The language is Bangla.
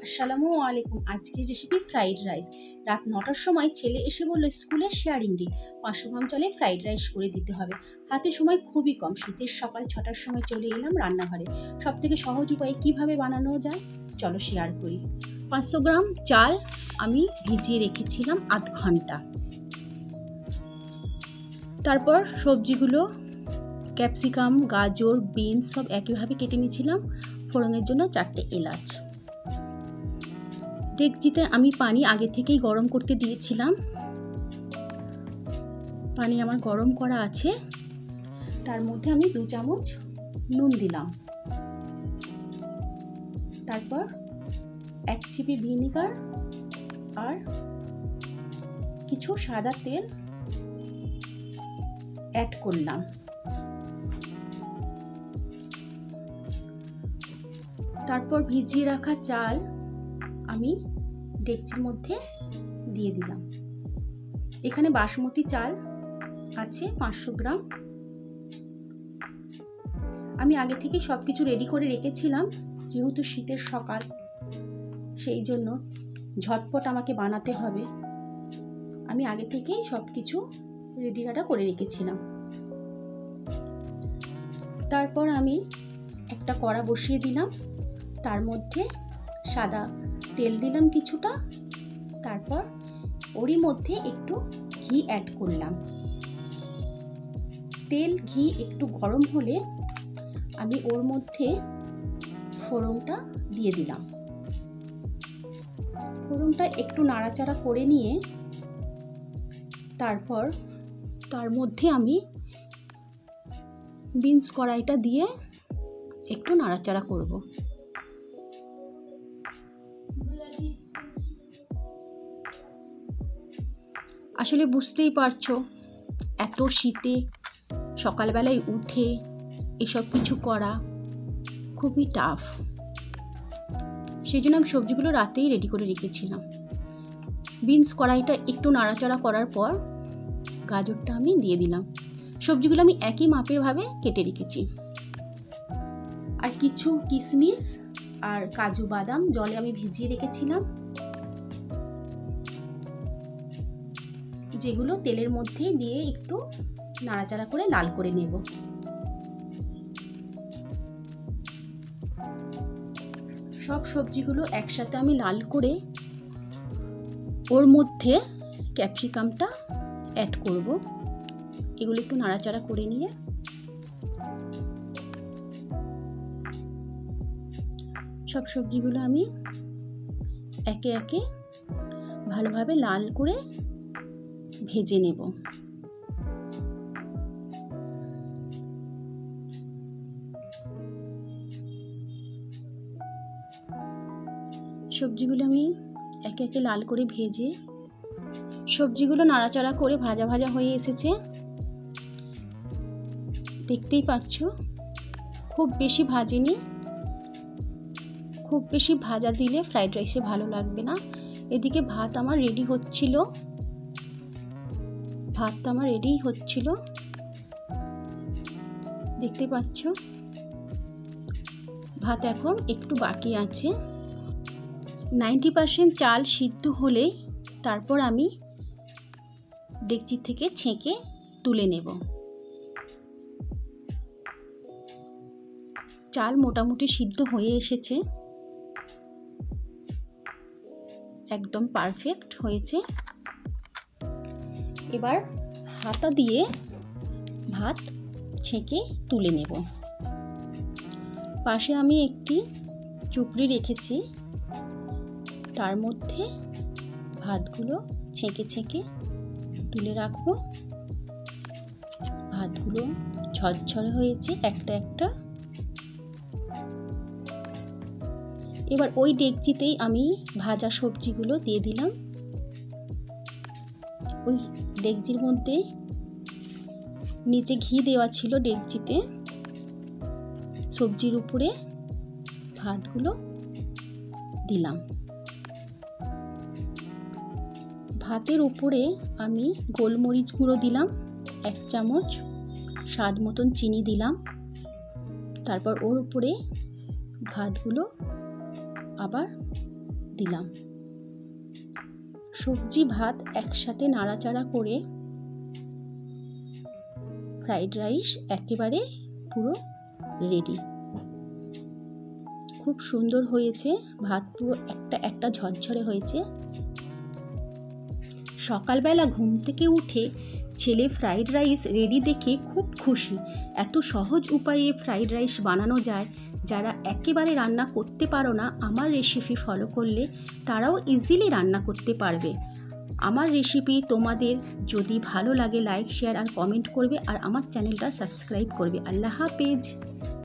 আসসালামু আলাইকুম। আজকের রেসিপি ফ্রাইড রাইস। রাত 9টার সময় ছেলে এসে বলল স্কুলে শেয়ারিং ডে, 500 গ্রাম চালে ফ্রাইড রাইস করে দিতে হবে। হাতে সময় খুবই কম। শীতের সকাল 6টার সময় চলে এলাম রান্নাঘরে। সব থেকে সহজ উপায়ে কিভাবে বানানো যায় চলো শেয়ার করি। 500 গ্রাম চাল আমি ভিজিয়ে রেখেছিলাম আধ ঘন্টা। তারপর সবজিগুলো ক্যাপসিকাম, গাজর, বিনস সব একইভাবে কেটে নিয়েছিলাম। ফোড়নের জন্য 4টে এলাচ। ডেকচিতে আমি পানি আগে থেকেই গরম করতে দিয়েছিলাম। পানি আমার গরম করা আছে। তার মধ্যে আমি 2 চামচ নুন দিলাম। তারপর 1 চিপি ভিনেগার আর কিছু সাদা তেল অ্যাড করলাম। তারপর ভিজিয়ে রাখা চাল আমি ডেকচির মধ্যে দিয়ে দিলাম। এখানে বাসমতি চাল আছে 500 গ্রাম। আমি আগে থেকে সবকিছু রেডি করে রেখেছিলাম, যেহেতু শীতের সকাল সেই জন্য ঝটপট আমাকে বানাতে হবে। আমি আগে থেকেই সবকিছু রেডি করে রেখেছিলাম। তারপর আমি একটা কড়া বসিয়ে দিলাম, তার মধ্যে সাদা তেল দিলাম কিছুটা। তারপর ওরই মধ্যে একটু ঘি অ্যাড করলাম। তেল ঘি একটু গরম হলে আমি ওর মধ্যে ফোড়নটা দিয়ে দিলাম। ফোড়নটা একটু নাড়াচাড়া করে নিয়ে তারপর তার মধ্যে আমি বিনস কড়াইটা দিয়ে একটু নাড়াচাড়া করব। আসলে বুঝতেই পারছো, এত শীতে সকালবেলায় উঠে এসব কিছু করা খুবই টাফ। সেই জন্য আমি সবজিগুলো রাতেই রেডি করে রেখেছিলাম। বিনস কড়াইটা একটু নাড়াচাড়া করার পর গাজরটা আমি দিয়ে দিলাম। সবজিগুলো আমি একই মাপের ভাবে কেটে রেখেছি। আর কিছু কিশমিশ আর কাজু বাদাম জলে আমি ভিজিয়ে রেখেছিলাম, যেগুলো তেলের মধ্যে দিয়ে একটু নাড়াচাড়া করে লাল করে নেব। সব সবজিগুলো একসাথে আমি লাল করে ওর মধ্যে ক্যাপসিকামটা অ্যাড করব। এগুলো একটু নাড়াচাড়া করে নিয়ে সব সবজিগুলো আমি একে একে ভালোভাবে লাল করে ভেজে নেব। সবজিগুলো আমি একে একে লাল করে ভেজে সবজিগুলো নাড়াচাড়া করে ভাজা ভাজা হয়ে এসেছে, দেখতেই পাচ্ছ। খুব বেশি ভাজিনি, খুব বেশি ভাজা দিলে ফ্রাইড রাইসে ভালো লাগবে না। এদিকে ভাত আমার রেডি হচ্ছিল। ভাতটা আমার রেডি হচ্ছিল, দেখতে পাচ্ছ। ভাত এখন একটু বাকি আছে। 90% চাল সিদ্ধ হলেই তারপর আমি ডেকচি থেকে ছেঁকে তুলে নেব। চাল মোটামুটি সিদ্ধ হয়ে এসেছে, একদম পারফেক্ট হয়েছে। এবার হাতা দিয়ে ভাত ছেঁকে তুলে নেব। পাশে আমি একটি চুপড়ি রেখেছি, তার মধ্যে ভাতগুলো ছেঁকে ছেঁকে তুলে রাখবো। ভাতগুলো ঝরঝরে হয়েছে একটা একটা। এবার ওই ডেকচিতেই আমি ভাজা সবজিগুলো দিয়ে দিলাম। ওই ডেকচির মধ্যে নিচে ঘি দেওয়া ছিল ডেকচিতে। সবজির উপরে ভাতগুলো দিলাম। ভাতের উপরে আমি গোলমরিচ গুঁড়ো দিলাম 1 চামচ, স্বাদ মতন চিনি দিলাম। তারপর ওর উপরে ভাতগুলো আবার দিলাম। সবজি ভাত একসাথে নাড়াচাড়া করে ফ্রাইড রাইস একেবারে পুরো রেডি। খুব সুন্দর হয়েছে, ভাত পুরো একটা ঝরঝরে হয়েছে। সকালবেলা ঘুম থেকে উঠে ছেলে ফ্রাইড রাইস রেডি দেখে খুব খুশি। এত সহজ উপায়ে ফ্রাইড রাইস বানানো যায়। যারা একেবারে রান্না করতে পারো না, আমার রেসিপি ফলো করলে তারাও ইজিলি রান্না করতে পারবে। আমার রেসিপি তোমাদের যদি ভালো লাগে লাইক, শেয়ার আর কমেন্ট করবে, আর আমার চ্যানেলটা সাবস্ক্রাইব করবে। আল্লাহ হাফেজ।